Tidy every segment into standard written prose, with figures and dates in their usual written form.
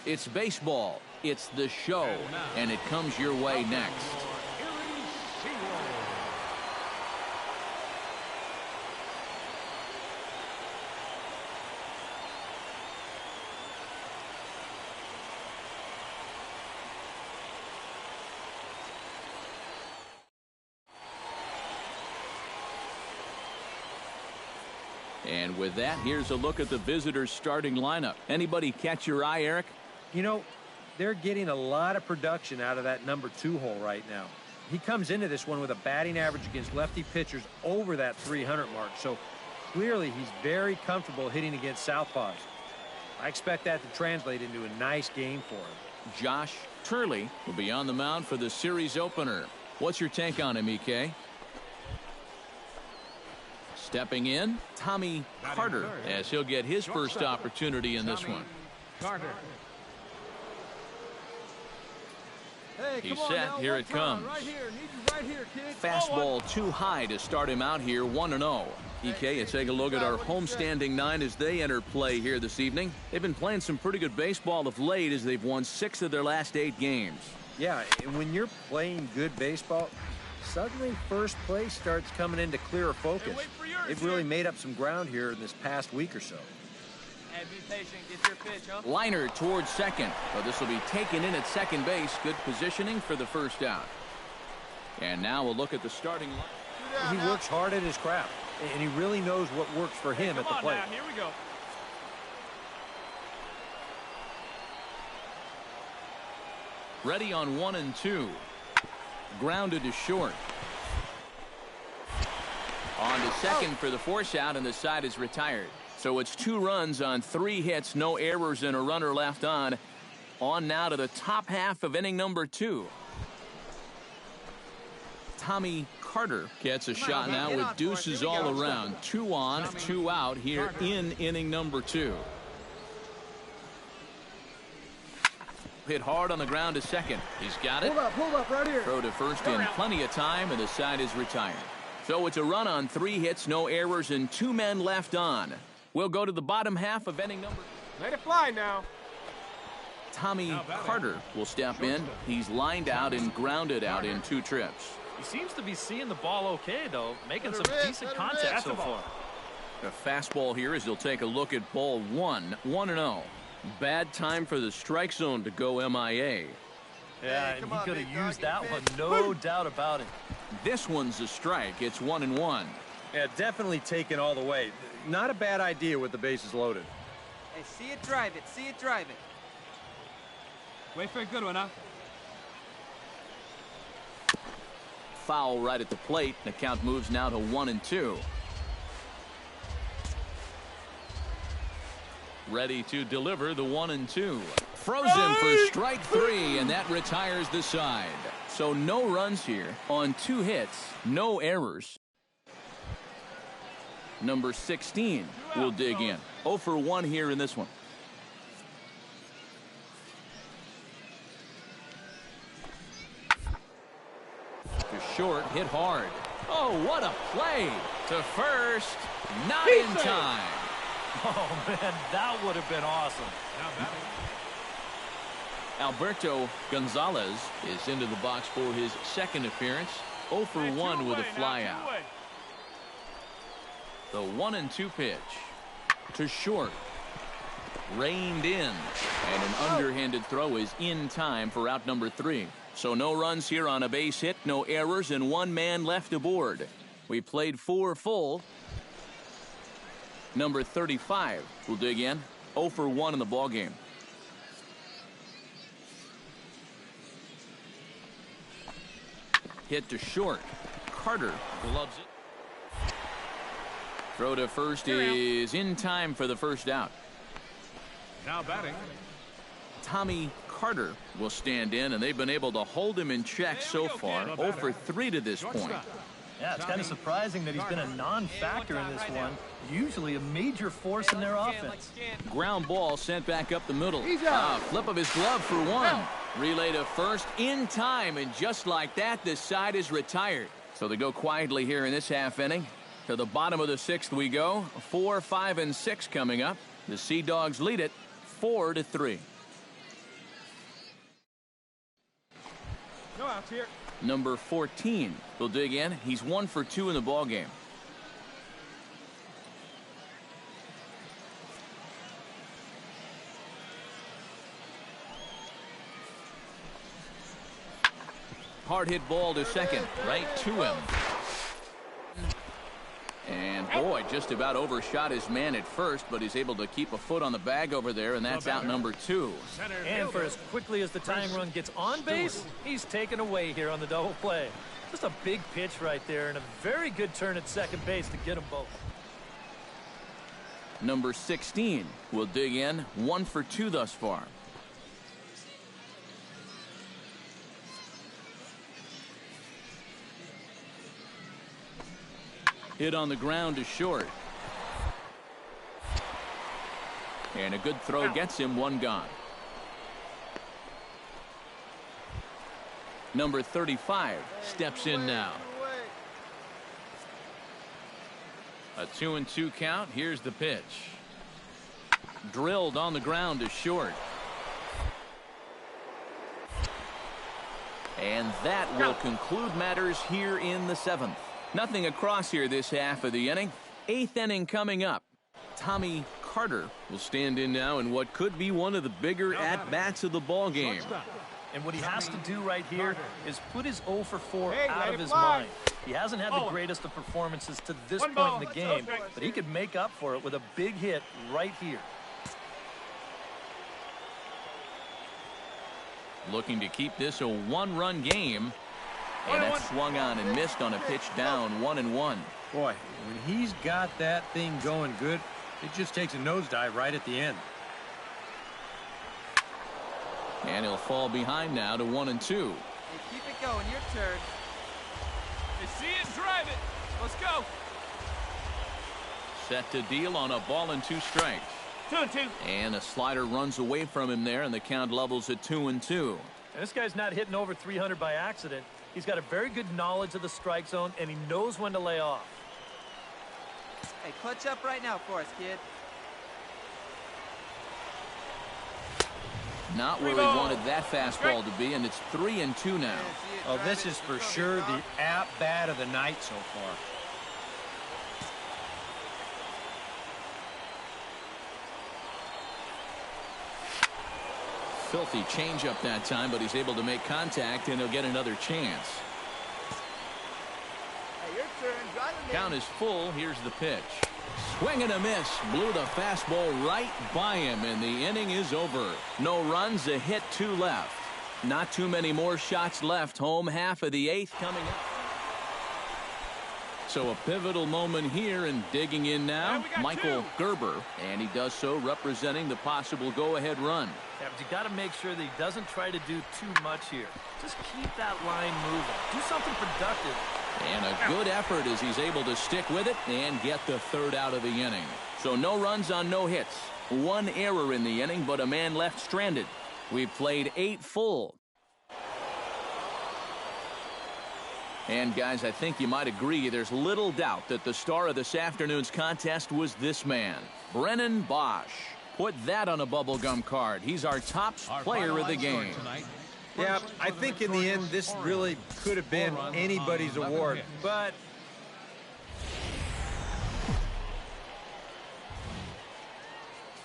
It's baseball. It's the show. And it comes your way next. And with that, here's a look at the visitors' starting lineup. Anybody catch your eye, Eric? You know, they're getting a lot of production out of that number 2 hole right now. He comes into this one with a batting average against lefty pitchers over that 300 mark. So clearly he's very comfortable hitting against southpaws. I expect that to translate into a nice game for him. Josh Turley will be on the mound for the series opener. What's your take on him, EK? Stepping in, Tommy Carter, as he'll get his first opportunity in this one. Carter. He's set. Here it comes. Right here. Need you right here, kid. Fastball too high to start him out here, 1-0. EK, you take a look at our homestanding 9 as they enter play here this evening. They've been playing some pretty good baseball of late as they've won 6 of their last 8 games. Yeah, and when you're playing good baseball, suddenly first place starts coming into clearer focus. They've really made up some ground here in this past week or so. Hey, be patient. Get your pitch, huh? Liner towards second. But this will be taken in at second base. Good positioning for the first out. And now we'll look at the starting line. He works hard at his craft, and he really knows what works for him at the plate. Now, here we go. Ready on 1 and 2. Grounded to short. On to second for the force out, and the side is retired. So it's 2 runs on 3 hits, no errors, and a runner left on. On now to the top half of inning number 2. Tommy Carter gets a shot now with deuces all around. 2 on, 2 out here in inning number 2. Hit hard on the ground to second. He's got it. Hold up, right here. Throw to first in plenty of time, and the side is retired. So it's a run on 3 hits, no errors, and 2 men left on. We'll go to the bottom half of inning number. Let it fly now. Tommy Carter will step in. He's lined out and grounded out in 2 trips. He seems to be seeing the ball okay, though, making some decent contact so far. A fastball here as he'll take a look at ball 1, 1-0. Bad time for the strike zone to go MIA. Yeah, and he could have used that one, no doubt about it. This one's a strike. It's 1-1. Yeah, definitely taken all the way. Not a bad idea with the bases loaded. Hey, see it, drive it. See it, drive it. Wait for a good one, huh? Foul right at the plate. The count moves now to 1-2. Ready to deliver the 1-2. Frozen for strike 3, and that retires the side. So no runs here on 2 hits, no errors. Number 16 will dig in. 0 for 1 here in this one. To short, hit hard. Oh, what a play! To first, not in time. Oh, man, that would have been awesome. Alberto Gonzalez is into the box for his second appearance. 0 for 1 with a flyout. The 1-2 pitch. To short. Reined in. And an underhanded throw is in time for out number 3. So no runs here on a base hit, no errors, and 1 man left aboard. We played 4 full. Number 35 will dig in. 0 for 1 in the ballgame. Hit to short. Carter gloves it. Throw to first is in time for the first out. Now batting. Tommy Carter will stand in, and they've been able to hold him in check so far. 0 for 3 to this point. Yeah, it's kind of surprising that he's been a non-factor in this one. Usually a major force in their offense. Ground ball sent back up the middle. Flip of his glove for 1. Relay to first in time, and just like that, this side is retired. So they go quietly here in this half inning. To the bottom of the 6th we go. 4, 5, and 6 coming up. The Sea Dogs lead it 4-3. outs here. Number 14 will dig in. He's 1 for 2 in the ball game. Hard hit ball to second, right to him. And boy, just about overshot his man at first, but he's able to keep a foot on the bag over there, and that's out number 2. And for as quickly as the tying run gets on base, he's taken away here on the double play. Just a big pitch right there and a very good turn at second base to get them both. Number 16 will dig in, 1 for 2 thus far. Hit on the ground to short. And a good throw gets him 1 gone. Number 35 steps in now. A 2-2 count. Here's the pitch. Drilled on the ground to short. And that will conclude matters here in the 7th. Nothing across here this half of the inning. 8th inning coming up. Tommy Carter will stand in now in what could be one of the bigger at-bats of the ball game. And what he has to do right here is put his 0 for 4 out of his mind. He hasn't had the greatest of performances to this point in the game, but he could make up for it with a big hit right here. Looking to keep this a 1-run game. And that swung on and missed on a pitch down, 1-1. Boy, when he's got that thing going good, it just takes a nosedive right at the end. And he'll fall behind now to 1-2. Hey, keep it going. Your turn. They see it, drive it. Let's go. Set to deal on a ball and 2 strikes. 2-2. And a slider runs away from him there, and the count levels at 2-2. And this guy's not hitting over 300 by accident. He's got a very good knowledge of the strike zone, and he knows when to lay off. Hey, clutch up right now for us, kid. Not where he wanted that fastball to be, and it's 3-2 now. Oh, this is for sure the at-bat of the night so far. Filthy changeup that time, but he's able to make contact, and he'll get another chance. Hey, your turn. Drive him in. Count is full. Here's the pitch. Swing and a miss. Blew the fastball right by him, and the inning is over. No runs, a hit, 2 left. Not too many more shots left. Home half of the 8th coming up. So a pivotal moment here, and digging in now, Michael Gerber, and he does so representing the possible go-ahead run. Yeah, but you got to make sure that he doesn't try to do too much here. Just keep that line moving. Do something productive. And a good effort as he's able to stick with it and get the 3rd out of the inning. So no runs on no hits. 1 error in the inning, but a man left stranded. We've played 8 full. And guys, I think you might agree there's little doubt that the star of this afternoon's contest was this man, Brennan Boesch. Put that on a bubblegum card. He's our top player of the game. Yeah, I think in the end this really could have been anybody's award, but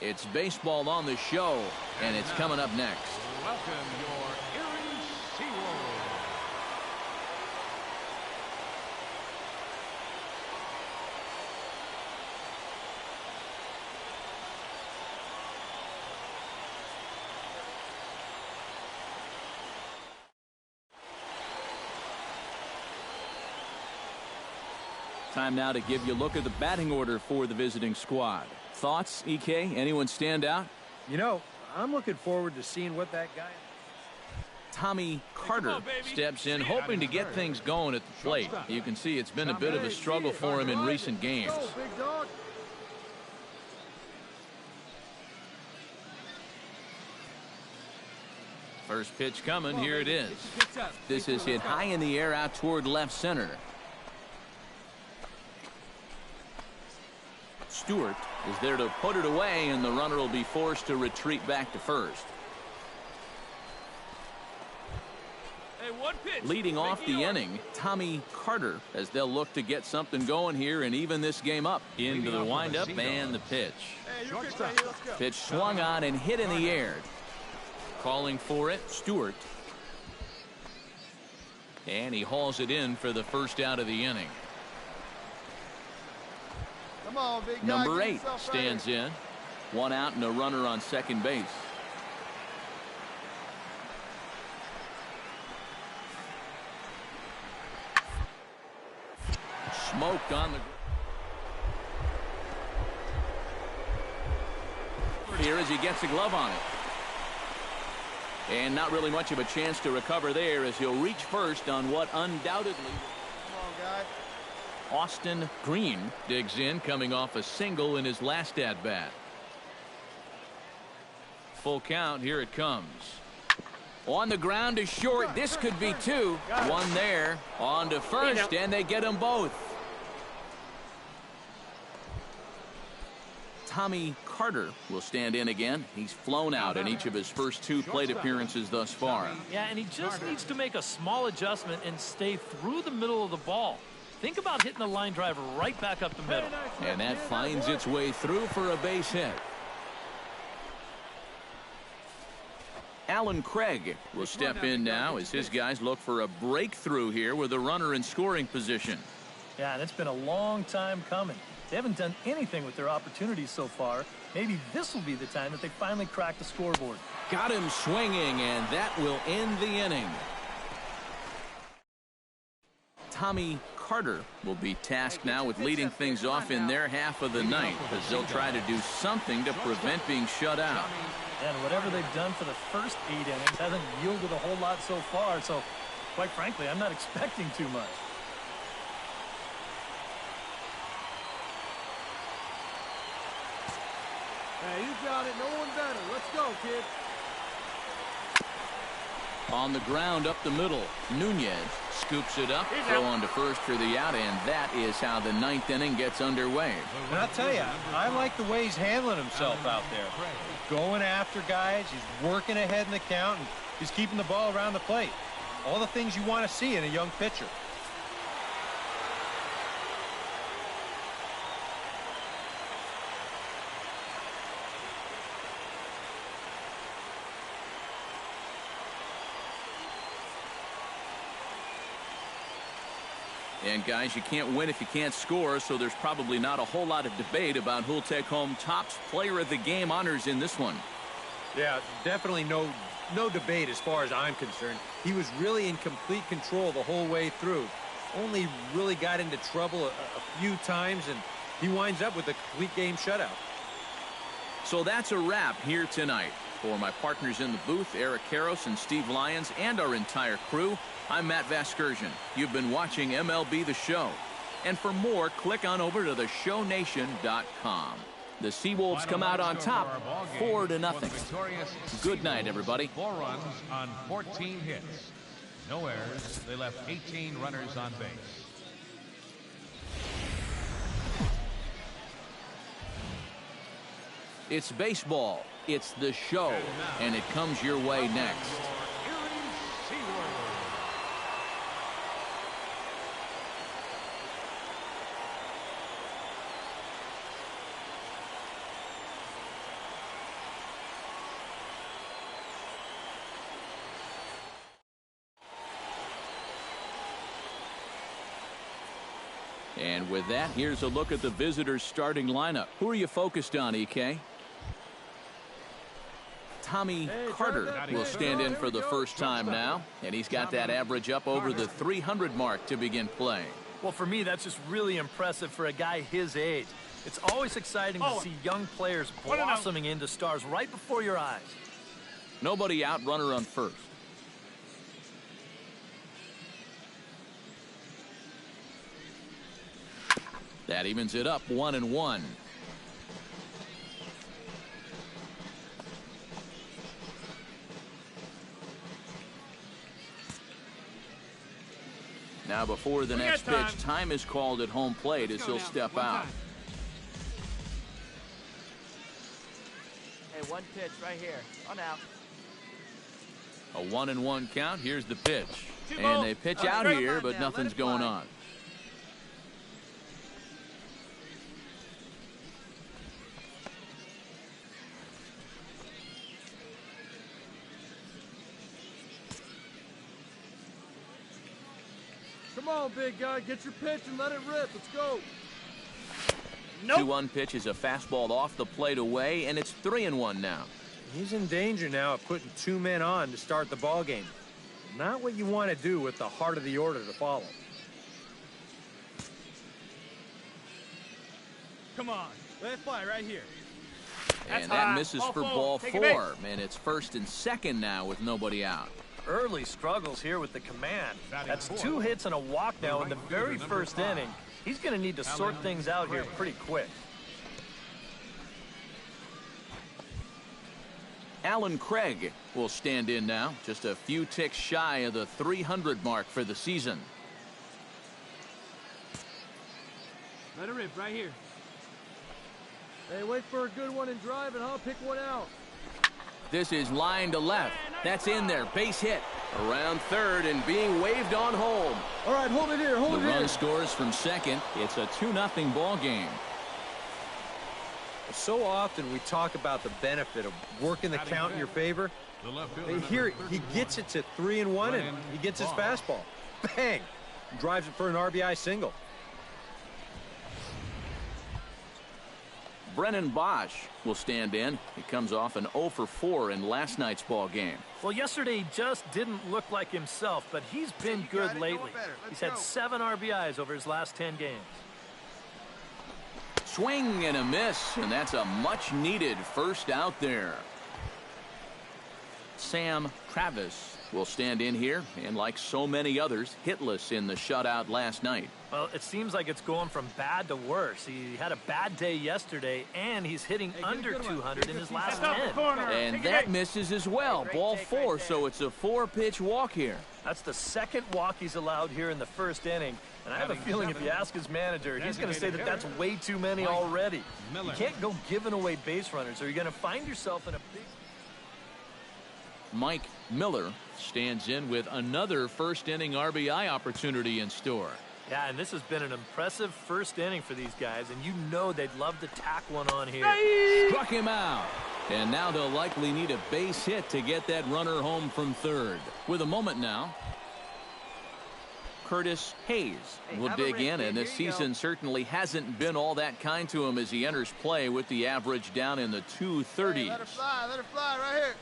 it's baseball on the show, and it's coming up next. Welcome your Erie Seawolves. Time now to give you a look at the batting order for the visiting squad. Thoughts, EK? Anyone stand out? you know, I'm looking forward to seeing what that guy. Tommy Carter steps in, hoping to get things going at the plate. You can see it's been a bit of a struggle for him in recent games. First pitch coming, here it is. This is hit high in the air out toward left center. Stewart is there to put it away, and the runner will be forced to retreat back to first. one pitch. Leading off the inning, Tommy Carter, as they'll look to get something going here and even this game up. Into the windup and the pitch. Pitch swung on and hit in the air. Calling for it, Stewart. And he hauls it in for the first out of the inning. Come on, big guy. Number 8 stands in. 1 out and a runner on second base. Smoked on the here as he gets a glove on it. And not really much of a chance to recover there as he'll reach first on what undoubtedly. Come on, guy. Austin Green digs in, coming off a single in his last at-bat. Full count, here it comes. On the ground is short. This could be 2. 1 there. On to first, and they get them both. Tommy Carter will stand in again. He's flown out in each of his first 2 plate appearances thus far. Yeah, and he just needs to make a small adjustment and stay through the middle of the ball. Think about hitting a line drive right back up the middle. And that finds its way through for a base hit. Alan Craig will step in now as his guys look for a breakthrough here with a runner in scoring position. Yeah, and it's been a long time coming. They haven't done anything with their opportunities so far. Maybe this will be the time that they finally crack the scoreboard. Got him swinging, and that will end the inning. Tommy Carter will be tasked now with leading things off in their half of the ninth as they'll try to do something to prevent being shut out. And whatever they've done for the first 8 innings hasn't yielded a whole lot so far, so quite frankly, I'm not expecting too much. Hey, you got it. No one better. Let's go, kid. On the ground up the middle, Nunez scoops it up, throw on to first for the out, and that is how the 9th inning gets underway. And I'll tell you, I like the way he's handling himself out there. Going after guys, he's working ahead in the count, and he's keeping the ball around the plate. All the things you want to see in a young pitcher. And guys, you can't win if you can't score, so there's probably not a whole lot of debate about who'll take home Topps Player of the Game honors in this one. Yeah, definitely no debate as far as I'm concerned. He was really in complete control the whole way through. Only really got into trouble a few times, and he winds up with a complete game shutout. So that's a wrap here tonight. For my partners in the booth, Eric Karros and Steve Lyons, and our entire crew, I'm Matt Vasgersian. You've been watching MLB The Show. And for more, click on over to theshownation.com. The Seawolves come out on top, 4-0. Good night, everybody. 4 runs on 14 hits. No errors. They left 18 runners on base. It's baseball. It's The Show. And it comes your way next. And with that, here's a look at the visitors' starting lineup. Who are you focused on, EK? Tommy Carter will stand in for the first time now, and he's got that average up over the 300 mark to begin play. Well, for me, that's just really impressive for a guy his age. It's always exciting to see young players blossoming into stars right before your eyes. Nobody out, runner on first. That evens it up, 1-1. Now before the next pitch, time is called at home plate as he'll step out. Hey, 1 pitch right here. 1 out. A 1-1 count. Here's the pitch. And they pitch out here, but nothing's going on. Come on, big guy. Get your pitch and let it rip. Let's go. 2-1 pitch is a fastball off the plate away, and it's 3-1 now. He's in danger now of putting 2 men on to start the ball game. Not what you want to do with the heart of the order to follow. Come on. Let it fly right here. And that misses for ball 4. And it's first and second now with nobody out. Early struggles here with the command. That's 2 hits and a walk now in the very first inning. He's going to need to sort things out here pretty quick. Alan Craig will stand in now, just a few ticks shy of the 300 mark for the season. Let it rip right here. Hey, wait for a good one and drive, and I'll pick one out. This is line to left. That's in there. Base hit. Around third and being waved on home. All right, hold it here. Hold it here. The run scores from second. It's a 2-0 ball game. So often we talk about the benefit of working the count in your favor. Here, he gets it to 3-1, and he gets his fastball. Bang! Drives it for an RBI single. Brennan Bosch will stand in. He comes off an 0 for 4 in last night's ball game. Well, yesterday he just didn't look like himself, but he's been good lately. He's had 7 RBIs over his last 10 games. Swing and a miss, and that's a much-needed first out there. Sam Travis will stand in here, and like so many others, hitless in the shutout last night. Well, it seems like it's going from bad to worse. He had a bad day yesterday, and he's hitting under 200 in his last 10. And that misses as well. Ball 4, so it's a 4-pitch walk here. That's the second walk he's allowed here in the first inning. And I have a feeling if you ask his manager, he's going to say that that's way too many already. You can't go giving away base runners, or you're going to find yourself in a big... Mike Miller stands in with another first-inning RBI opportunity in store. Yeah, and this has been an impressive first inning for these guys, and you know they'd love to tack one on here. Struck him out. And now they'll likely need a base hit to get that runner home from third. With a moment now, Curtis Hayes will dig in, and this season certainly hasn't been all that kind to him as he enters play with the average down in the 230s. Hey, let it fly right here.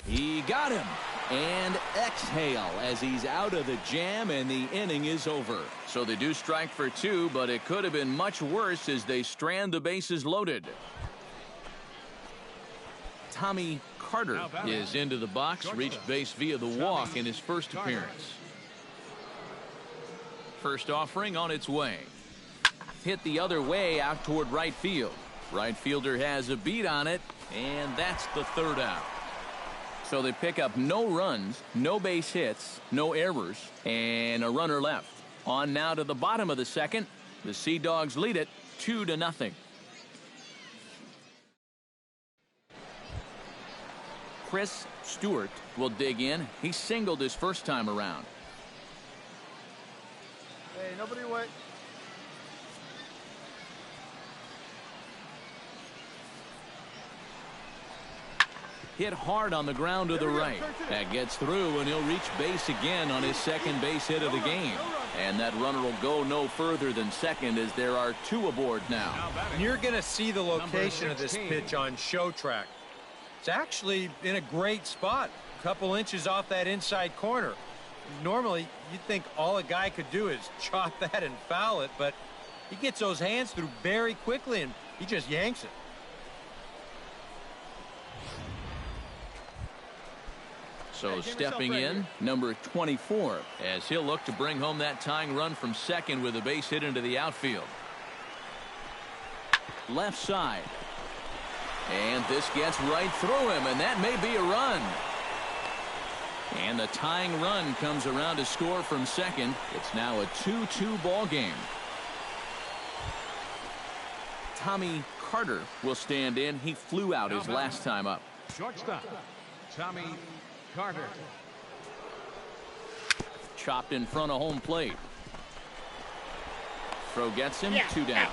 He got him, and exhale as he's out of the jam, and the inning is over. So they do strike for 2, but it could have been much worse as they strand the bases loaded. Tommy Carter is into the box, reached base via the walk in his first appearance. First offering on its way. Hit the other way out toward right field. Right fielder has a beat on it, and that's the third out. So they pick up no runs, no base hits, no errors, and a runner left. On now to the bottom of the second. The Sea Dogs lead it 2-0. Chris Stewart will dig in. He singled his first time around. Hey, nobody wait. Hit hard on the ground to the right. That gets through, and he'll reach base again on his second base hit of the game. And that runner will go no further than second as there are 2 aboard now. And you're going to see the location of this pitch on Show Track. It's actually in a great spot, a couple inches off that inside corner. Normally, you'd think all a guy could do is chop that and foul it, but he gets those hands through very quickly, and he just yanks it. So stepping in, number 24, as he'll look to bring home that tying run from second with a base hit into the outfield. Left side. And this gets right through him, and that may be a run. And the tying run comes around to score from second. It's now a 2-2 ball game. Tommy Carter will stand in. He flew out his last time up. Shortstop, Tommy Carter. chopped in front of home plate. Throw gets him 2 down.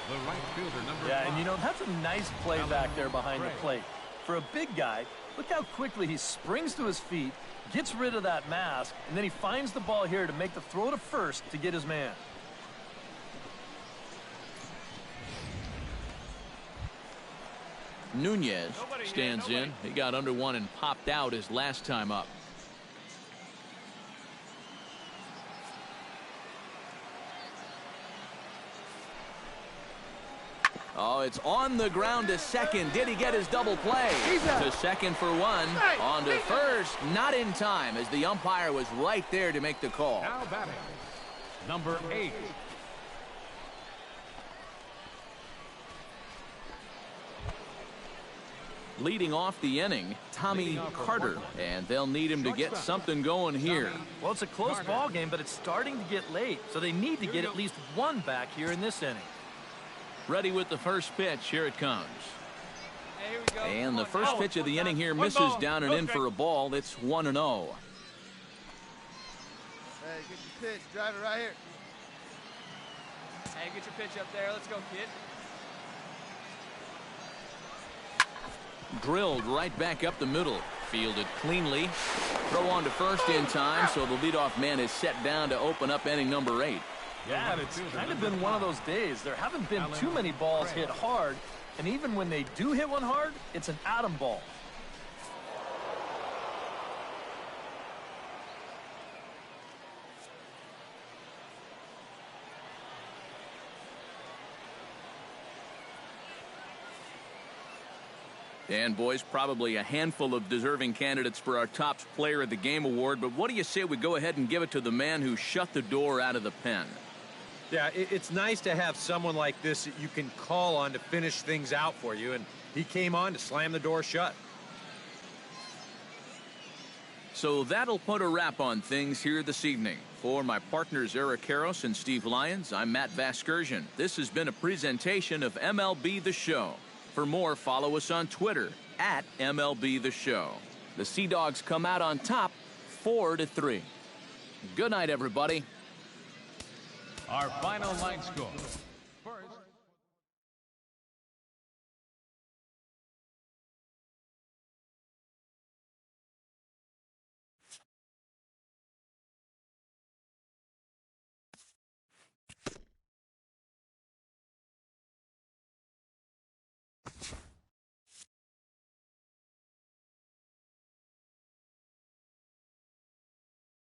The right fielder, number Yeah, 5. and you know, that's a nice play back there behind the plate. For a big guy, look how quickly he springs to his feet, gets rid of that mask, and then he finds the ball here to make the throw to first to get his man. Nunez stands in. He got under one and popped out his last time up. Oh, it's on the ground to second. Did he get his double play? To second for one. On to first. Not in time as the umpire was right there to make the call. Now batting, number 8. Leading off the inning, Tommy Carter, and they'll need him to get something going here. Well, it's a close ball game, but it's starting to get late, so they need to get at least one back here in this inning. Ready with the first pitch. Here it comes. Hey, here we go. And the first pitch of the inning here misses down and in for a ball. It's 1-0. Hey, get your pitch. Drive it right here. Hey, get your pitch up there. Let's go, kid. Drilled right back up the middle. Fielded cleanly. Throw on to first in time, so the leadoff man is set down to open up inning number 8. Yeah, and it's kind of been one of those days. There haven't been too many balls hit hard, and even when they do hit one hard, it's an atom ball. And boys, probably a handful of deserving candidates for our top player of the game award, but what do you say we go ahead and give it to the man who shut the door out of the pen? Yeah, it's nice to have someone like this that you can call on to finish things out for you, and he came on to slam the door shut. So that'll put a wrap on things here this evening. For my partners Eric Karros and Steve Lyons, I'm Matt Vasgersian. This has been a presentation of MLB The Show. For more, follow us on Twitter at MLB The Show. The Sea Dogs come out on top 4-3. Good night, everybody. Our final line score.